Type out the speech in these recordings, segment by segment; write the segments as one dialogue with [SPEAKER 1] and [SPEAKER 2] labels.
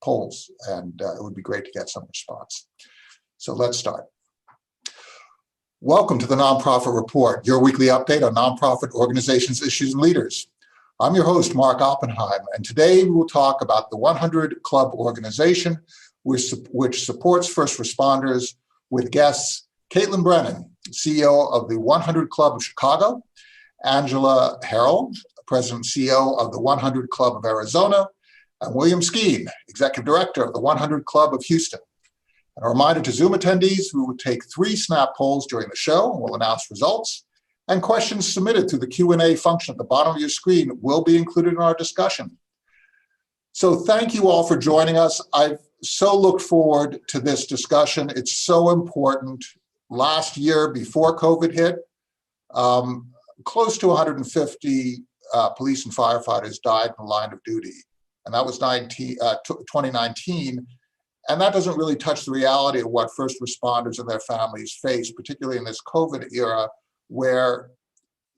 [SPEAKER 1] polls, and it would be great to get some response. So let's start. Welcome to the Nonprofit Report, your weekly update on nonprofit organizations, issues, and leaders. I'm your host, Mark Oppenheim, and today we will talk about the 100 Club organization, which supports first responders, with guests Caitlyn Brennan, CEO of the 100 Club of Chicago, Angela Harrolle, President and CEO of the 100 Club of Arizona, and William Skeen, Executive Director of the 100 Club of Houston. And a reminder to Zoom attendees, we will take 3 snap polls during the show, and we'll announce results. And questions submitted through the Q&A function at the bottom of your screen will be included in our discussion. So thank you all for joining us. I've so looked forward to this discussion. It's so important. Last year, before COVID hit, close to 150 police and firefighters died in the line of duty. And that was 2019. And that doesn't really touch the reality of what first responders and their families face, particularly in this COVID era, where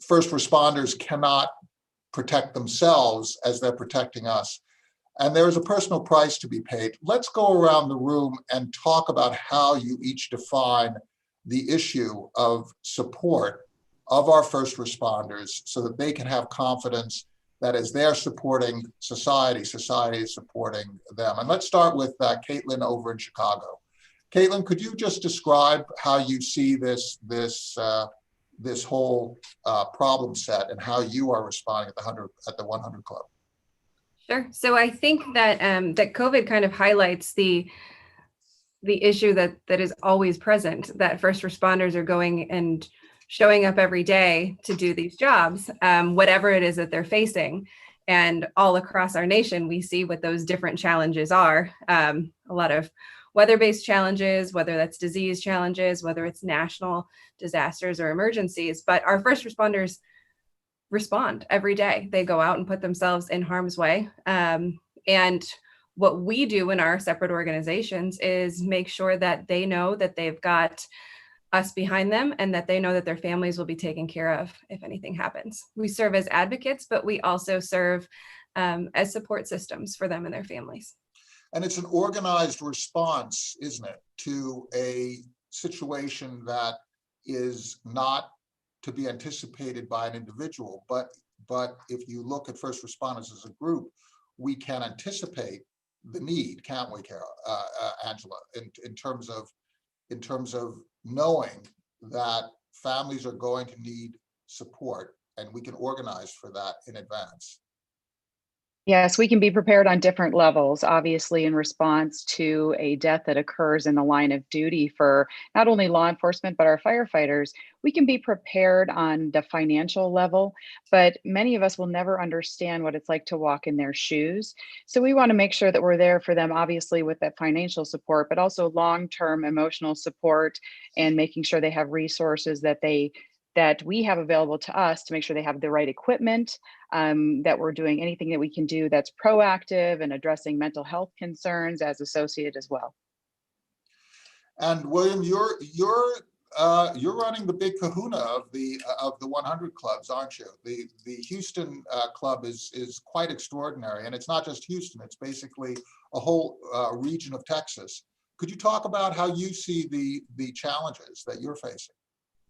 [SPEAKER 1] first responders cannot protect themselves as they're protecting us. And there is a personal price to be paid. Let's go around the room and talk about how you each define the issue of support of our first responders so that they can have confidence that as they're supporting society, society is supporting them. And let's start with Caitlyn over in Chicago. Caitlyn, could you just describe how you see this whole problem set and how you are responding at the 100 Club?
[SPEAKER 2] Sure. So I think that that COVID kind of highlights the issue that is always present, that first responders are going and showing up every day to do these jobs, whatever it is that they're facing. And all across our nation, we see what those different challenges are. A lot of weather-based challenges, whether that's disease challenges, whether it's national disasters or emergencies. But our first responders respond every day. They go out and put themselves in harm's way. And what we do in our separate organizations is make sure that they know that they've got us behind them and that they know that their families will be taken care of if anything happens. We serve as advocates, but we also serve as support systems for them and their families.
[SPEAKER 1] And it's an organized response, isn't it, to a situation that is not to be anticipated by an individual, but if you look at first responders as a group, we can anticipate the need, can't we, Angela, in terms of knowing that families are going to need support, and we can organize for that in advance.
[SPEAKER 3] Yes, we can be prepared on different levels, obviously in response to a death that occurs in the line of duty for not only law enforcement, but our firefighters. We can be prepared on the financial level, but many of us will never understand what it's like to walk in their shoes. So we want to make sure that we're there for them, obviously with that financial support, but also long-term emotional support and making sure they have resources that we have available to us to make sure they have the right equipment, that we're doing anything that we can do that's proactive and addressing mental health concerns as associated as well.
[SPEAKER 1] And William, you're running the big kahuna of the 100 clubs, aren't you? The Houston club is quite extraordinary, and it's not just Houston; it's basically a whole region of Texas. Could you talk about how you see the challenges that you're facing?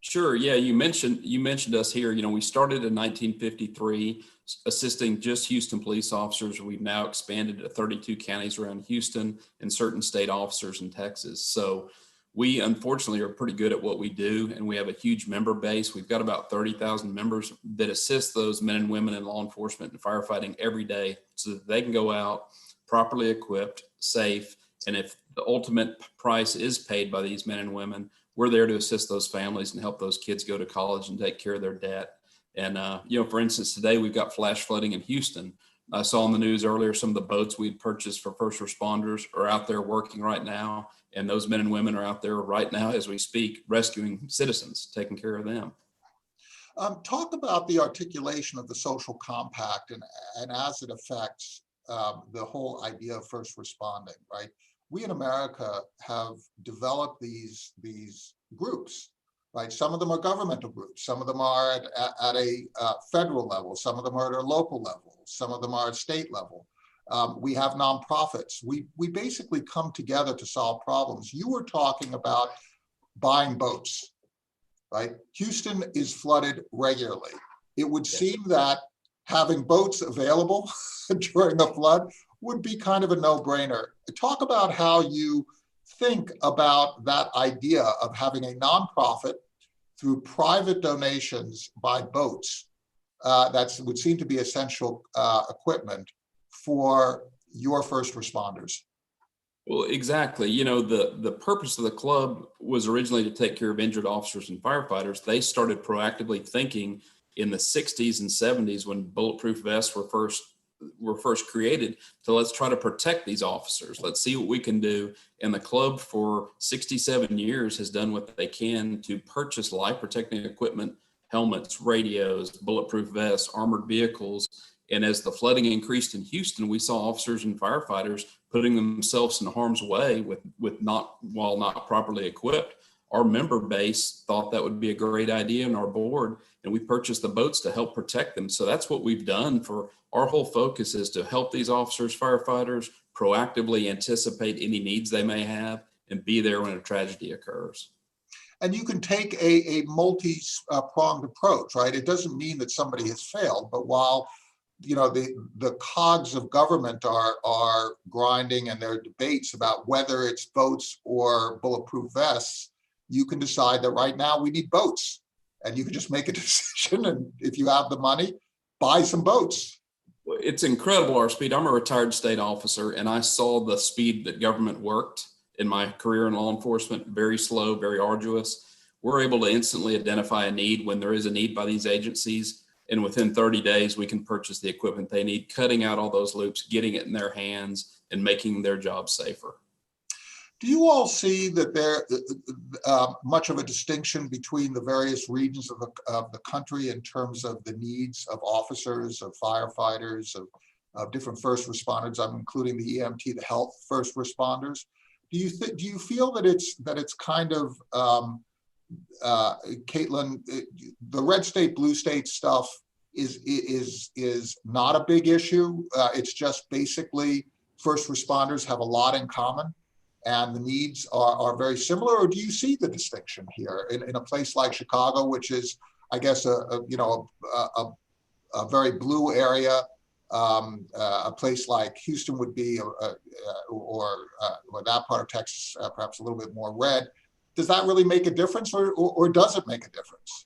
[SPEAKER 4] Sure. Yeah, you mentioned us here. You know, we started in 1953 assisting just Houston police officers. We've now expanded to 32 counties around Houston and certain state officers in Texas. So we unfortunately are pretty good at what we do, and we have a huge member base. We've got about 30,000 members that assist those men and women in law enforcement and firefighting every day so that they can go out properly equipped, safe, and if the ultimate price is paid by these men and women, we're there to assist those families and help those kids go to college and take care of their debt. And, for instance, today we've got flash flooding in Houston. I saw on the news earlier, some of the boats we'd purchased for first responders are out there working right now. And those men and women are out there right now as we speak, rescuing citizens, taking care of them.
[SPEAKER 1] Talk about the articulation of the social compact and as it affects the whole idea of first responding, right? We in America have developed these groups, right? Some of them are governmental groups. Some of them are at a federal level. Some of them are at a local level. Some of them are at state level. We have nonprofits. We basically come together to solve problems. You were talking about buying boats, right? Houston is flooded regularly. It would seem that having boats available during a flood would be kind of a no-brainer. Talk about how you think about that idea of having a nonprofit through private donations buy boats. That would seem to be essential equipment for your first responders.
[SPEAKER 4] Well, exactly. You know, the purpose of the club was originally to take care of injured officers and firefighters. They started proactively thinking in the 60s and 70s when bulletproof vests were first created to let's try to protect these officers. Let's see what we can do. And the club for 67 years has done what they can to purchase life protecting equipment, helmets, radios, bulletproof vests, armored vehicles. And as the flooding increased in Houston, we saw officers and firefighters putting themselves in harm's way while not properly equipped. Our member base thought that would be a great idea in our board, and we purchased the boats to help protect them. So that's what we've done. For our whole focus is to help these officers, firefighters proactively anticipate any needs they may have and be there when a tragedy occurs.
[SPEAKER 1] And you can take a multi-pronged approach, right? It doesn't mean that somebody has failed, but while the cogs of government are grinding and there are debates about whether it's boats or bulletproof vests, you can decide that right now we need boats, and you can just make a decision. And if you have the money, buy some boats.
[SPEAKER 4] It's incredible our speed. I'm a retired state officer, and I saw the speed that government worked in my career in law enforcement. Very slow, very arduous. We're able to instantly identify a need when there is a need by these agencies. And within 30 days, we can purchase the equipment they need, cutting out all those loops, getting it in their hands, and making their job safer.
[SPEAKER 1] Do you all see that there much of a distinction between the various regions of the country in terms of the needs of officers, of firefighters, of different first responders? I'm including the EMT, the health first responders. Do you feel that it's kind of Caitlyn, the red state, blue state stuff is not a big issue? It's just basically first responders have a lot in common, and the needs are very similar. Or do you see the distinction here in a place like Chicago, which is, I guess, a very blue area? A place like Houston would be, or that part of Texas, perhaps a little bit more red. Does that really make a difference, or does it make a difference?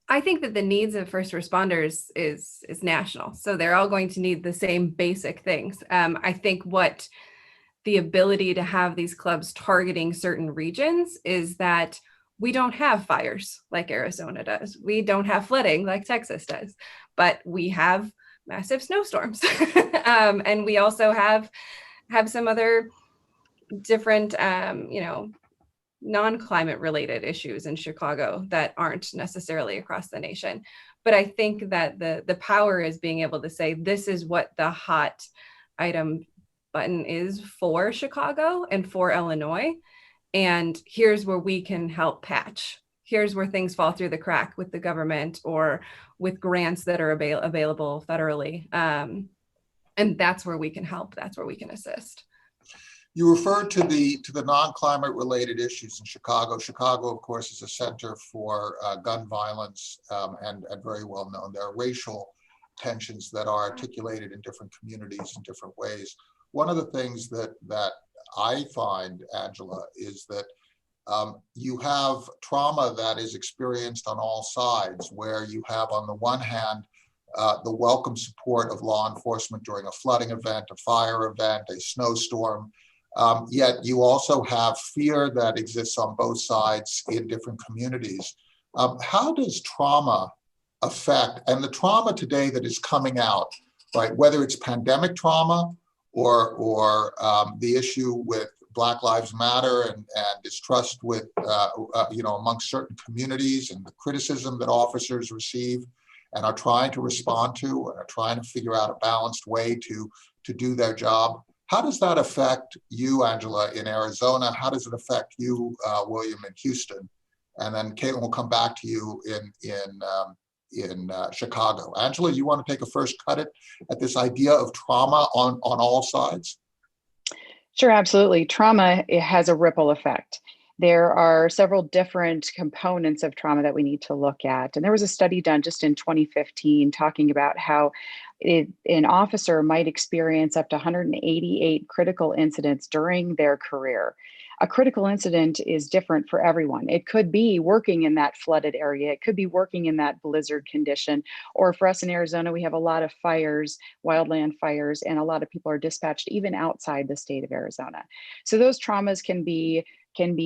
[SPEAKER 2] I think that the needs of first responders is national. So they're all going to need the same basic things. I think what the ability to have these clubs targeting certain regions is that we don't have fires like Arizona does. We don't have flooding like Texas does, but we have massive snowstorms. And we also have some other different, non-climate related issues in Chicago that aren't necessarily across the nation. But I think that the power is being able to say, this is what the hot item button is for Chicago and for Illinois. And here's where we can help patch. Here's where things fall through the crack with the government or with grants that are available federally. And that's where we can help. That's where we can assist.
[SPEAKER 1] You referred to the non-climate related issues in Chicago. Chicago, of course, is a center for gun violence and very well known. There are racial tensions that are articulated in different communities in different ways. One of the things that I find, Angela, is that you have trauma that is experienced on all sides, where you have, on the one hand, the welcome support of law enforcement during a flooding event, a fire event, a snowstorm. Yet you also have fear that exists on both sides in different communities. How does trauma affect, and the trauma today that is coming out, right, whether it's pandemic trauma or the issue with Black Lives Matter and distrust with, amongst certain communities, and the criticism that officers receive and are trying to respond to and are trying to figure out a balanced way to do their job. How does that affect you, Angela, in Arizona? How does it affect you, William, in Houston? And then Caitlyn will come back to you in Chicago. Angela, you want to take a first cut at this idea of trauma on all sides?
[SPEAKER 3] Sure, absolutely. Trauma, it has a ripple effect. There are several different components of trauma that we need to look at. And there was a study done just in 2015 talking about how an officer might experience up to 188 critical incidents during their career. A critical incident is different for everyone. It could be working in that flooded area. It could be working in that blizzard condition. Or for us in Arizona, we have a lot of fires, wildland fires, and a lot of people are dispatched even outside the state of Arizona. So those traumas can be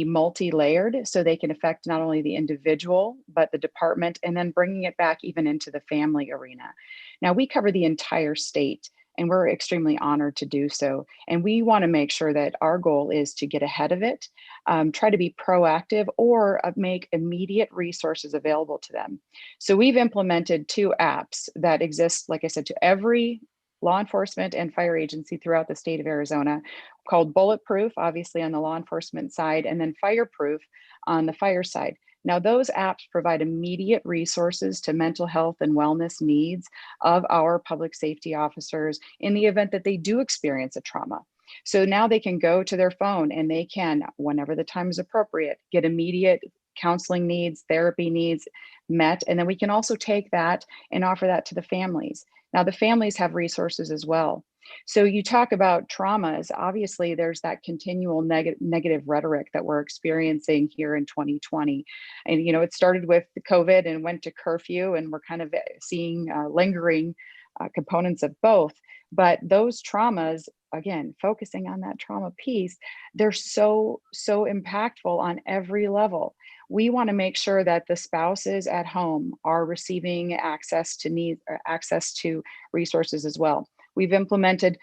[SPEAKER 3] multi-layered, so they can affect not only the individual, but the department, and then bringing it back even into the family arena. Now, we cover the entire state, and we're extremely honored to do so. And we want to make sure that our goal is to get ahead of it, try to be proactive, or make immediate resources available to them. So we've implemented 2 apps that exist, like I said, to every law enforcement and fire agency throughout the state of Arizona, called Bulletproof, obviously on the law enforcement side, and then Fireproof on the fire side. Now, those apps provide immediate resources to mental health and wellness needs of our public safety officers in the event that they do experience a trauma. So now they can go to their phone and they can, whenever the time is appropriate, get immediate counseling needs, therapy needs met. And then we can also take that and offer that to the families. Now, the families have resources as well. So you talk about traumas, obviously there's that continual negative rhetoric that we're experiencing here in 2020. And, it started with COVID and went to curfew, and we're kind of seeing lingering components of both. But those traumas, again, focusing on that trauma piece, they're so impactful on every level. We want to make sure that the spouses at home are receiving access to resources as well. We've implemented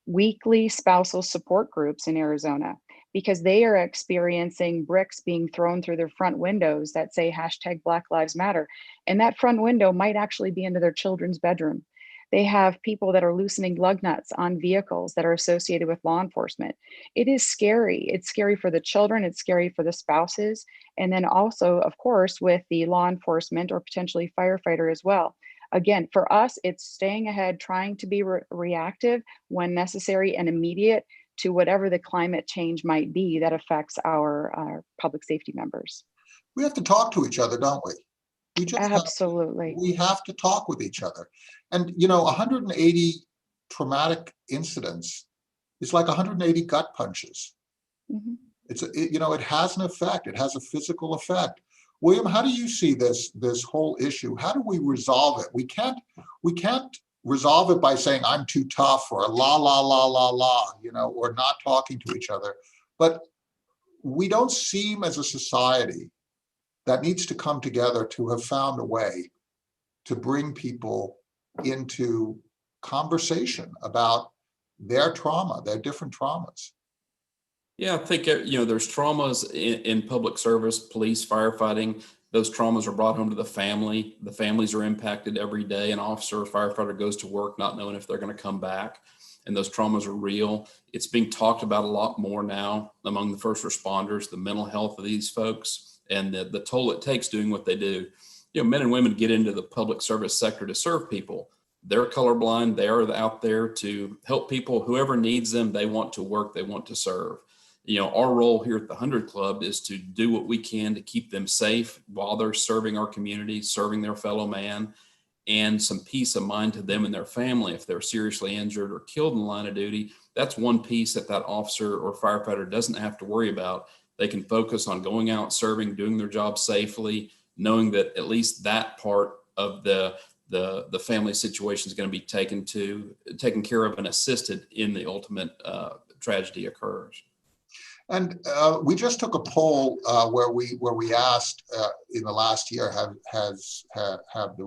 [SPEAKER 3] weekly spousal support groups in Arizona because they are experiencing bricks being thrown through their front windows that say #Black Lives Matter. And that front window might actually be into their children's bedroom. They have people that are loosening lug nuts on vehicles that are associated with law enforcement. It is scary. It's scary for the children. It's scary for the spouses. And then also, of course, with the law enforcement or potentially firefighter as well. Again, for us, it's staying ahead, trying to be reactive when necessary and immediate to whatever the climate change might be that affects our public safety members.
[SPEAKER 1] We have to talk to each other, don't we?
[SPEAKER 3] Absolutely.
[SPEAKER 1] We have to talk with each other. And, 180 traumatic incidents is like 180 gut punches. Mm-hmm. It has an effect. It has a physical effect. William, how do you see this whole issue? How do we resolve it? We can't resolve it by saying I'm too tough or la la la la la, or not talking to each other. But we don't seem as a society that needs to come together to have found a way to bring people into conversation about their trauma, their different traumas.
[SPEAKER 4] Yeah, I think, there's traumas in public service, police, firefighting. Those traumas are brought home to the family. The families are impacted every day. An officer or firefighter goes to work not knowing if they're going to come back. And those traumas are real. It's being talked about a lot more now among the first responders, the mental health of these folks and the toll it takes doing what they do. Men and women get into the public service sector to serve people. They're colorblind. They are out there to help people. Whoever needs them, they want to work, they want to serve. Our role here at the 100 Club is to do what we can to keep them safe while they're serving our community, serving their fellow man, and some peace of mind to them and their family if they're seriously injured or killed in the line of duty. That's one piece that officer or firefighter doesn't have to worry about. They can focus on going out, serving, doing their job safely, knowing that at least that part of the family situation is going to be taken care of and assisted in the ultimate tragedy occurs.
[SPEAKER 1] And we just took a poll where we asked in the last year, have the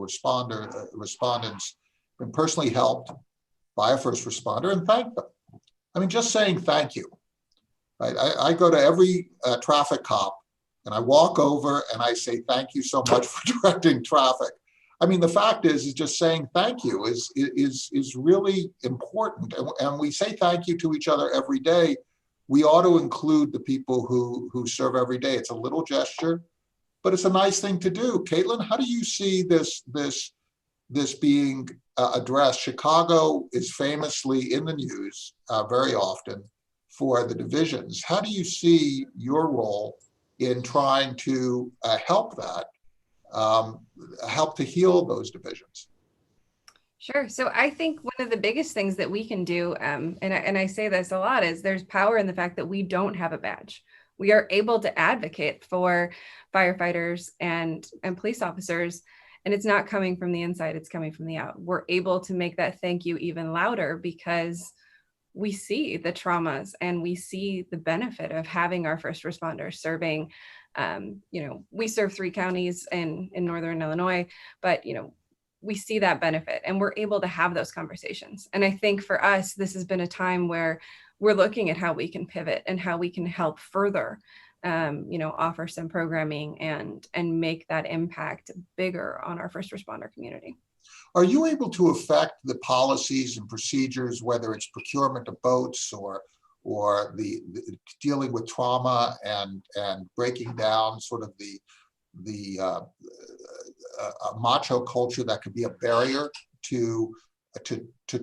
[SPEAKER 1] respondents been personally helped by a first responder, and thank them. I mean, just saying thank you. Right? I go to every traffic cop and I walk over and I say thank you so much for directing traffic. I mean, the fact is just saying thank you is really important, and we say thank you to each other every day. We ought to include the people who serve every day. It's a little gesture, but it's a nice thing to do. Caitlyn, how do you see this being addressed? Chicago is famously in the news very often for the divisions. How do you see your role in trying to help that, help to heal those divisions?
[SPEAKER 2] Sure. So I think one of the biggest things that we can do, and I say this a lot, is there's power in the fact that we don't have a badge. We are able to advocate for firefighters and police officers, and it's not coming from the inside, it's coming from the out. We're able to make that thank you even louder because we see the traumas and we see the benefit of having our first responders serving. We serve 3 counties in Northern Illinois, but, we see that benefit and we're able to have those conversations. And I think for us, this has been a time where we're looking at how we can pivot and how we can help further, offer some programming and make that impact bigger on our first responder community.
[SPEAKER 1] Are you able to affect the policies and procedures, whether it's procurement of boats or the dealing with trauma and breaking down sort of the macho culture that could be a barrier to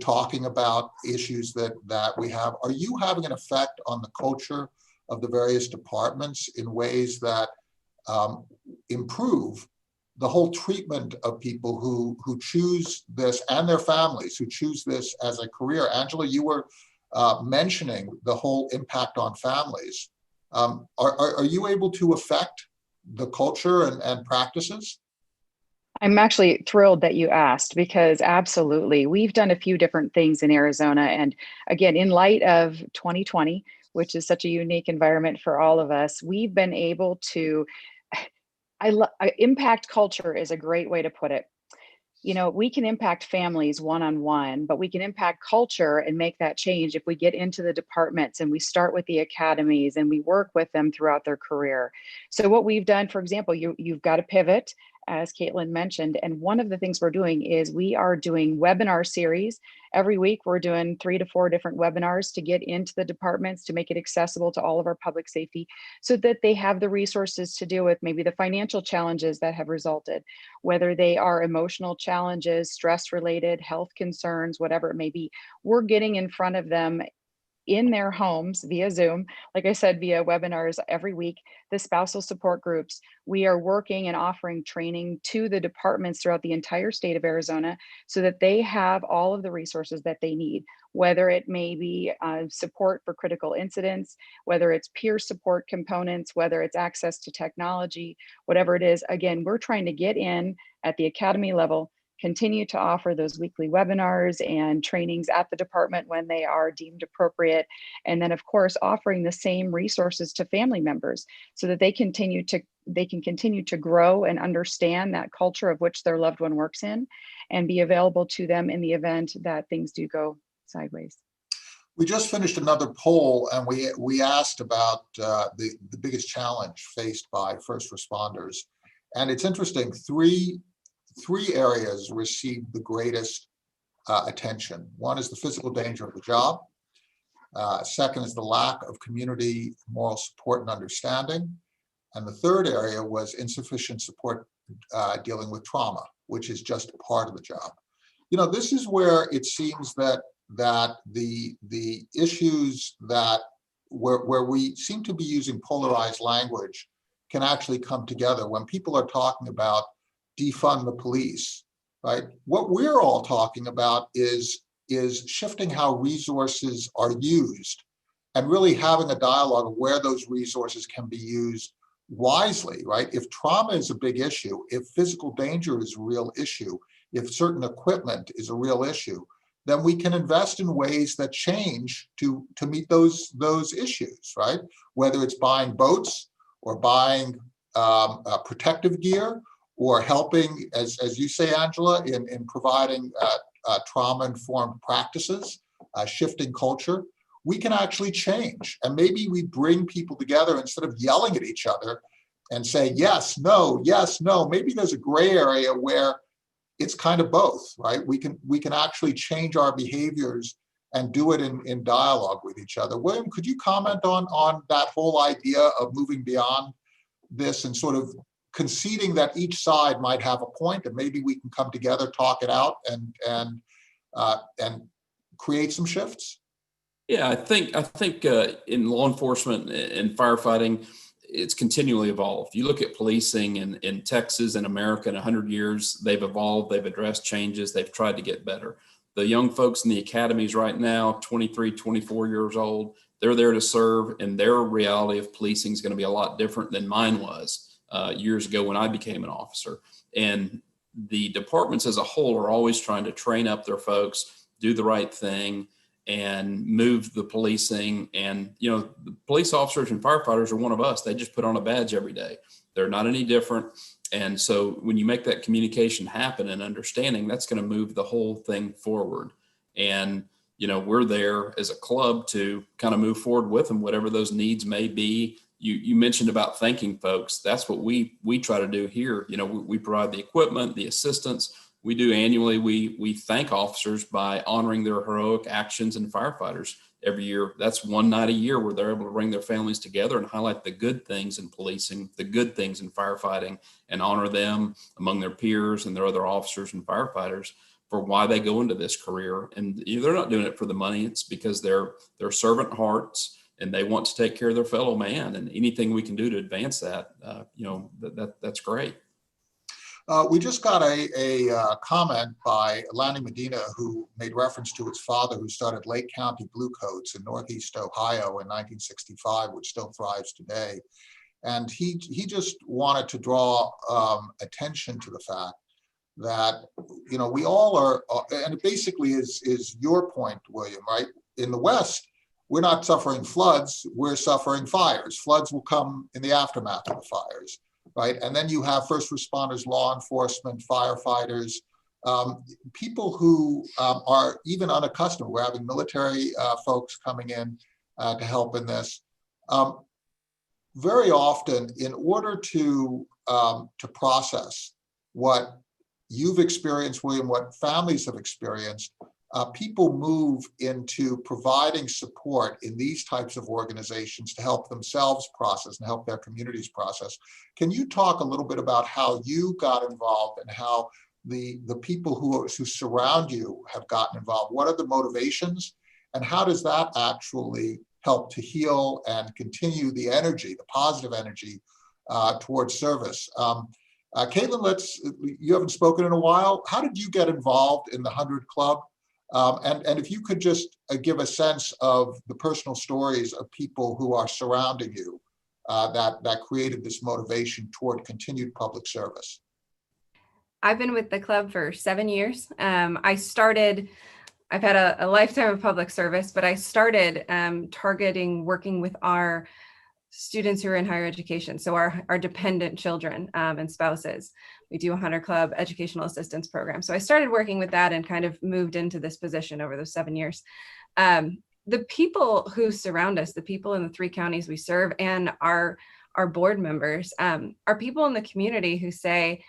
[SPEAKER 1] talking about issues that we have? Are you having an effect on the culture of the various departments in ways that improve the whole treatment of people who choose this, and their families who choose this as a career? Angela, you were mentioning the whole impact on families. Are you able to affect the culture and practices?
[SPEAKER 3] I'm actually thrilled that you asked, because absolutely, we've done a few different things in Arizona. And again, in light of 2020, which is such a unique environment for all of us, we've been able to, impact culture is a great way to put it. We can impact families one-on-one, but we can impact culture and make that change if we get into the departments and we start with the academies and we work with them throughout their career. So what we've done, for example, you've got to pivot, as Caitlyn mentioned. And one of the things we're doing is we are doing webinar series. Every week, we're doing 3 to 4 different webinars to get into the departments, to make it accessible to all of our public safety, so that they have the resources to deal with maybe the financial challenges that have resulted, whether they are emotional challenges, stress related, health concerns, whatever it may be. We're getting in front of them in their homes via Zoom, like I said, via webinars every week. The spousal support groups, we are working and offering training to the departments throughout the entire state of Arizona so that they have all of the resources that they need, whether it may be support for critical incidents, whether it's peer support components, whether it's access to technology, whatever it is. Again, we're trying to get in at the academy level, continue to offer those weekly webinars and trainings at the department when they are deemed appropriate. And then of course, offering the same resources to family members so that they can continue to grow and understand that culture of which their loved one works in, and be available to them in the event that things do go sideways.
[SPEAKER 1] We just finished another poll, and we asked about the biggest challenge faced by first responders. And it's interesting, three areas received the greatest attention. One is the physical danger of the job. Second is the lack of community moral support and understanding. And the third area was insufficient support dealing with trauma, which is just part of the job. This is where it seems that the issues that where we seem to be using polarized language can actually come together. When people are talking about defund the police, right? What we're all talking about is shifting how resources are used and really having a dialogue of where those resources can be used wisely, right? If trauma is a big issue, if physical danger is a real issue, if certain equipment is a real issue, then we can invest in ways that change to meet those issues, right? Whether it's buying boats or buying protective gear, or helping, as you say, Angela, in providing trauma-informed practices, shifting culture, we can actually change. And maybe we bring people together instead of yelling at each other and say, yes, no, maybe there's a gray area where it's kind of both, right? We can actually change our behaviors and do it in dialogue with each other. William, could you comment on that whole idea of moving beyond this and sort of conceding that each side might have a point, and maybe we can come together, talk it out, and create some shifts?
[SPEAKER 4] Yeah, I think in law enforcement and firefighting, it's continually evolved. You look at policing in Texas and America in 100 years, they've evolved, they've addressed changes, they've tried to get better. The young folks in the academies right now, 23, 24 years old, they're there to serve, and their reality of policing is going to be a lot different than mine was years ago when I became an officer. And the departments as a whole are always trying to train up their folks, do the right thing, and move the policing. And, you know, the police officers and firefighters are one of us. They just put on a badge every day. They're not any different. And so when you make that communication happen and understanding, that's going to move the whole thing forward. And, you know, we're there as a club to kind of move forward with them, whatever those needs may be. You mentioned about thanking folks. That's what we try to do here. You know, we provide the equipment, the assistance. We do annually. We thank officers by honoring their heroic actions, and firefighters every year. That's one night a year where they're able to bring their families together and highlight the good things in policing, the good things in firefighting, and honor them among their peers and their other officers and firefighters for why they go into this career. And they're not doing it for the money. It's because they're servant hearts and they want to take care of their fellow man. And anything we can do to advance that, you know, that's great.
[SPEAKER 1] We just got a comment by Lanny Medina, who made reference to his father, who started Lake County Bluecoats in Northeast Ohio in 1965, which still thrives today. And he just wanted to draw attention to the fact that, you know, we all are, and it basically is your point, William, right? In the West, we're not suffering floods, we're suffering fires. Floods will come in the aftermath of the fires. Right, and then you have first responders, law enforcement, firefighters, people who are even unaccustomed. We're having military folks coming in to help in this. Very often, in order to process what you've experienced, William, what families have experienced, people move into providing support in these types of organizations to help themselves process and help their communities process. Can you talk a little bit about how you got involved and how the people who surround you have gotten involved? What are the motivations, and how does that actually help to heal and continue the energy, the positive energy towards service? Caitlyn, you haven't spoken in a while. How did you get involved in the 100 Club? And if you could just give a sense of the personal stories of people who are surrounding you that created this motivation toward continued public service.
[SPEAKER 2] I've been with the club for 7 years. I've had a lifetime of public service, but I started targeting working with our students who are in higher education. So our dependent children and spouses. We do a 100 Club educational assistance program. So I started working with that and kind of moved into this position over those 7 years. The people who surround us, the people in the 3 counties we serve, and our board members are people in the community who say,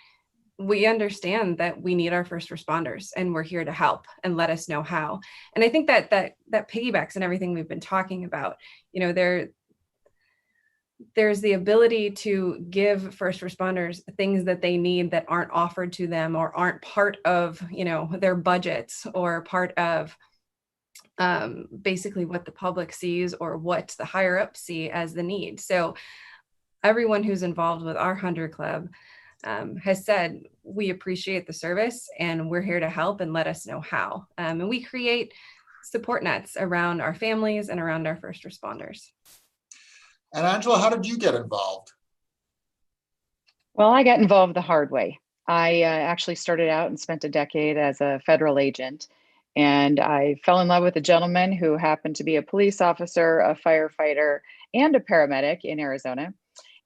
[SPEAKER 2] we understand that we need our first responders and we're here to help, and let us know how. And I think that piggybacks on everything we've been talking about. You know, there's the ability to give first responders things that they need that aren't offered to them or aren't part of, you know, their budgets or part of basically what the public sees or what the higher ups see as the need. So everyone who's involved with our 100 Club has said, we appreciate the service and we're here to help, and let us know how. And we create support nets around our families and around our first responders.
[SPEAKER 1] And Angela, how did you get involved?
[SPEAKER 3] Well, I got involved the hard way. I actually started out and spent a decade as a federal agent, and I fell in love with a gentleman who happened to be a police officer, a firefighter, and a paramedic in Arizona.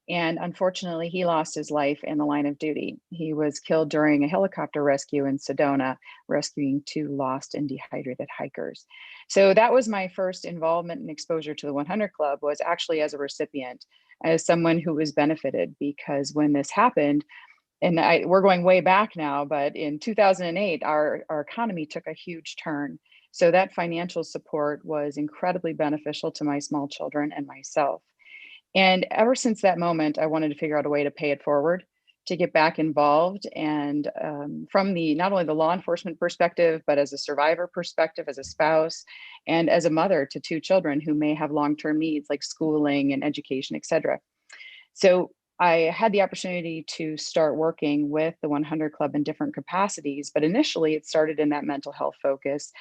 [SPEAKER 3] And unfortunately, he lost his life in the line of duty. He was killed during a helicopter rescue in Sedona, rescuing 2 lost and dehydrated hikers. So that was my first involvement and exposure to the 100 Club, was actually as a recipient, as someone who was benefited, because when this happened, and we're going way back now, but in 2008, our economy took a huge turn. So that financial support was incredibly beneficial to my small children and myself. And ever since that moment, I wanted to figure out a way to pay it forward. to get back involved. And from the not only the law enforcement perspective, but as a survivor perspective, as a spouse, and as a mother to 2 children who may have long-term needs like schooling and education, et cetera. So I had the opportunity to start working with the 100 Club in different capacities, but initially it started in that mental health focus.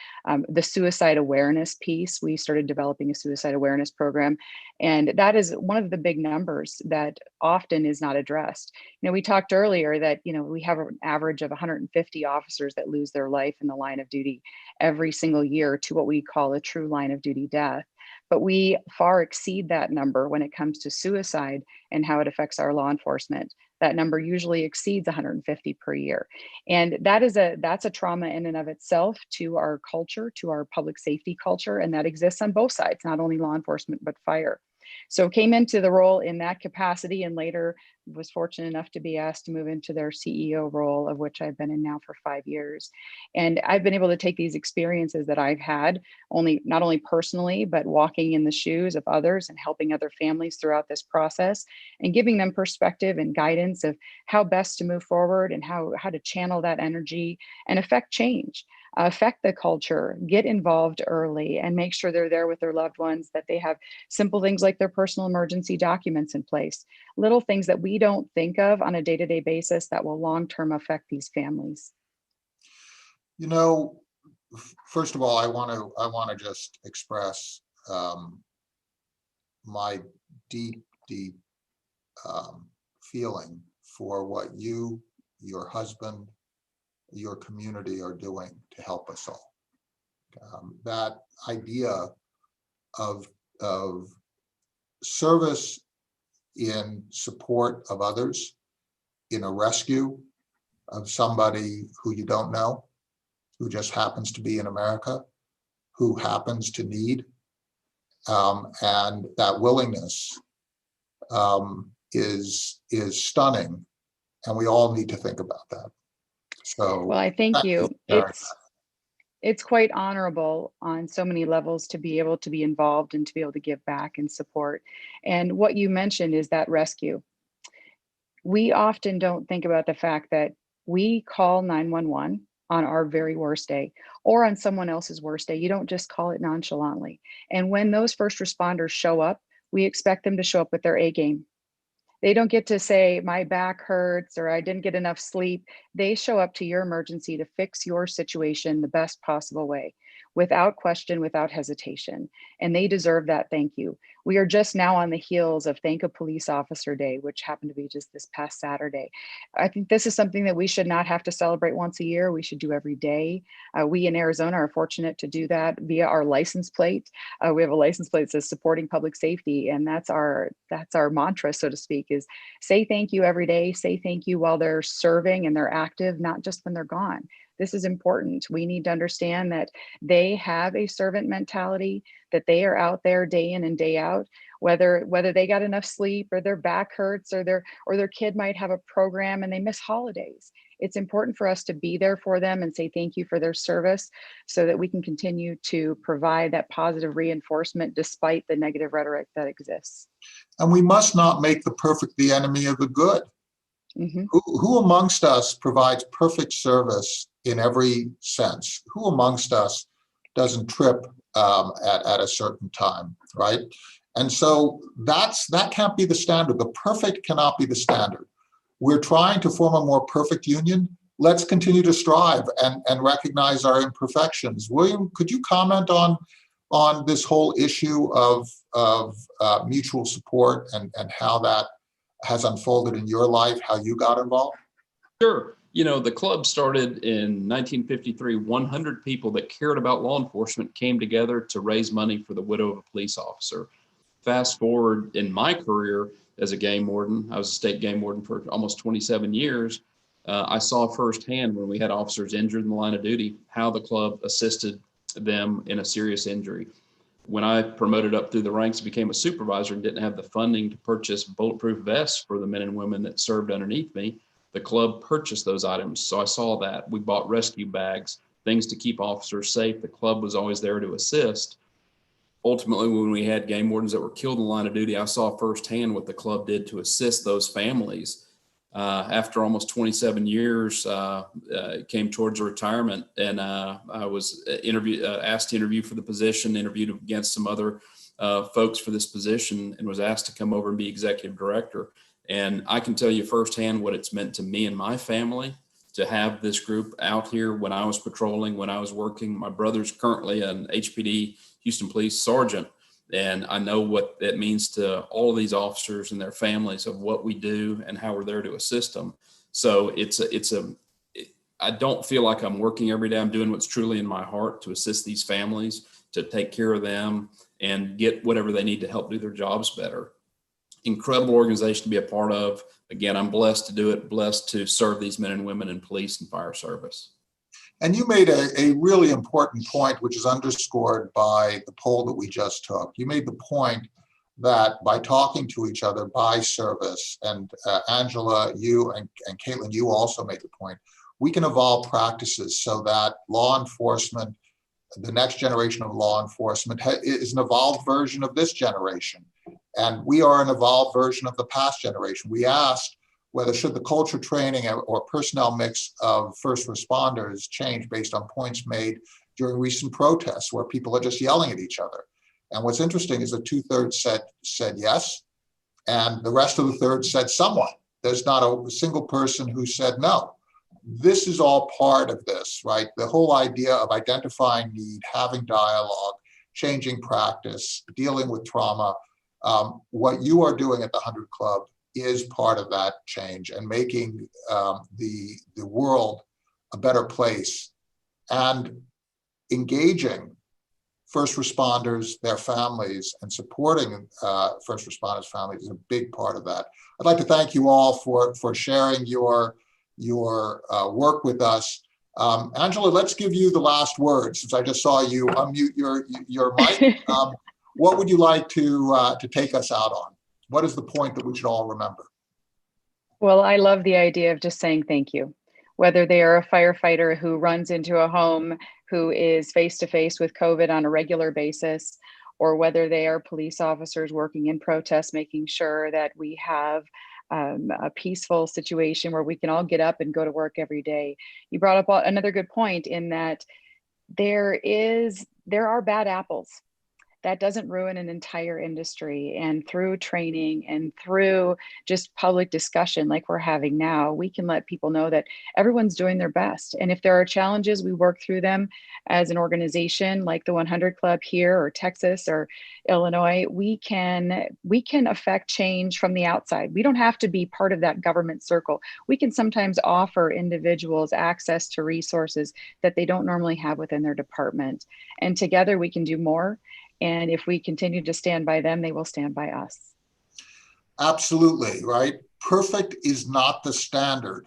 [SPEAKER 3] The suicide awareness piece, we started developing a suicide awareness program, and that is one of the big numbers that often is not addressed. You know, we talked earlier that, you know, we have an average of 150 officers that lose their life in the line of duty every single year to what we call a true line of duty death. But we far exceed that number when it comes to suicide and how it affects our law enforcement. That number usually exceeds 150 per year. And that's a trauma in and of itself to our culture, to our public safety culture. And that exists on both sides, not only law enforcement, but fire. So came into the role in that capacity, and later was fortunate enough to be asked to move into their CEO role, of which I've been in now for 5 years. And I've been able to take these experiences that I've had, not only personally, but walking in the shoes of others and helping other families throughout this process, and giving them perspective and guidance of how best to move forward and how to channel that energy and affect change. Affect the culture, get involved early, and make sure they're there with their loved ones, that they have simple things like their personal emergency documents in place, little things that we don't think of on a day-to-day basis that will long-term affect these families.
[SPEAKER 1] You know, first of all, I want to just express my deep feeling for what you, your husband, your community are doing to help us all. That idea of service in support of others, in a rescue of somebody who you don't know, who just happens to be in America, who happens to need, and that willingness is stunning, and we all need to think about that. So,
[SPEAKER 3] well, I thank you.
[SPEAKER 1] Sharon.
[SPEAKER 3] It's quite honorable on so many levels to be able to be involved and to be able to give back and support. And what you mentioned is that rescue. We often don't think about the fact that we call 911 on our very worst day or on someone else's worst day. You don't just call it nonchalantly. And when those first responders show up, we expect them to show up with their A game. They don't get to say, my back hurts or I didn't get enough sleep. They show up to your emergency to fix your situation the best possible way, without question, without hesitation. And they deserve that thank you. We are just now on the heels of Thank a Police Officer Day, which happened to be just this past Saturday. I think this is something that we should not have to celebrate once a year. We should do every day. We in Arizona are fortunate to do that via our license plate. We have a license plate that says supporting public safety. And that's our mantra, so to speak, is say thank you every day, say thank you while they're serving and they're active, not just when they're gone. This is important. We need to understand that they have a servant mentality, that they are out there day in and day out, whether they got enough sleep or their back hurts or their kid might have a program and they miss holidays. It's important for us to be there for them and say thank you for their service so that we can continue to provide that positive reinforcement despite the negative rhetoric that exists.
[SPEAKER 1] And we must not make the perfect the enemy of the good.
[SPEAKER 3] Mm-hmm.
[SPEAKER 1] Who amongst us provides perfect service in every sense? Who amongst us doesn't trip at a certain time, right? And so that can't be the standard. The perfect cannot be the standard. We're trying to form a more perfect union. Let's continue to strive and recognize our imperfections. William, could you comment on this whole issue of mutual support and how that has unfolded in your life, how you got involved?
[SPEAKER 4] Sure. You know, the club started in 1953. 100 people that cared about law enforcement came together to raise money for the widow of a police officer. Fast forward in my career as a game warden, I was a state game warden for almost 27 years. I saw firsthand when we had officers injured in the line of duty, how the club assisted them in a serious injury. When I promoted up through the ranks, became a supervisor and didn't have the funding to purchase bulletproof vests for the men and women that served underneath me, the club purchased those items. So I saw that. We bought rescue bags, things to keep officers safe. The club was always there to assist. Ultimately, when we had game wardens that were killed in the line of duty, I saw firsthand what the club did to assist those families. after almost 27 years, came towards a retirement, and I was asked to interview for the position, interviewed against some other folks for this position, and was asked to come over and be executive director. And I can tell you firsthand what it's meant to me and my family to have this group out here when I was patrolling, when I was working. My brother's currently an HPD Houston Police Sergeant, and I know what that means to all of these officers and their families of what we do and how we're there to assist them. So I don't feel like I'm working every day. I'm doing what's truly in my heart to assist these families, to take care of them and get whatever they need to help do their jobs better. Incredible organization to be a part of. Again, I'm blessed to do it, blessed to serve these men and women in police and fire service.
[SPEAKER 1] And you made a really important point, which is underscored by the poll that we just took. You made the point that by talking to each other by service, and Angela, you and Caitlyn, you also made the point, we can evolve practices so that law enforcement, the next generation of law enforcement is an evolved version of this generation. And we are an evolved version of the past generation. We asked whether should the culture, training, or personnel mix of first responders change based on points made during recent protests where people are just yelling at each other. And what's interesting is that 2/3 said yes, and the rest of the third said somewhat. There's not a single person who said no. This is all part of this, right? The whole idea of identifying need, having dialogue, changing practice, dealing with trauma. What you are doing at the 100 Club is part of that change and making the world a better place, and engaging first responders, their families, and supporting first responders' families is a big part of that. I'd like to thank you all for sharing your work with us. Angela, let's give you the last word, since I just saw you unmute your mic. What would you like to take us out on? What is the point that we should all remember?
[SPEAKER 3] Well, I love the idea of just saying thank you. Whether they are a firefighter who runs into a home who is face-to-face with COVID on a regular basis, or whether they are police officers working in protests, making sure that we have a peaceful situation where we can all get up and go to work every day. You brought up another good point in that there are bad apples. That doesn't ruin an entire industry. And through training and through just public discussion like we're having now, we can let people know that everyone's doing their best. And if there are challenges, we work through them as an organization like the 100 Club here, or Texas, or Illinois. We can affect change from the outside. We don't have to be part of that government circle. We can sometimes offer individuals access to resources that they don't normally have within their department. And together we can do more. And if we continue to stand by them, they will stand by us.
[SPEAKER 1] Absolutely, right? Perfect is not the standard.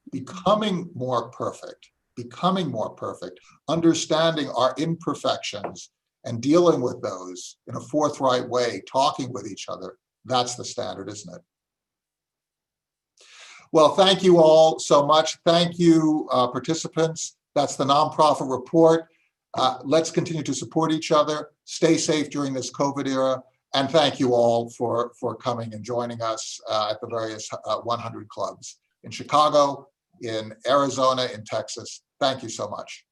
[SPEAKER 1] Becoming more perfect, understanding our imperfections and dealing with those in a forthright way, talking with each other, that's the standard, isn't it? Well, thank you all so much. Thank you, participants. That's the nonprofit report. Let's continue to support each other, stay safe during this COVID era, and thank you all for coming and joining us at the various 100 clubs in Chicago, in Arizona, in Texas. Thank you so much.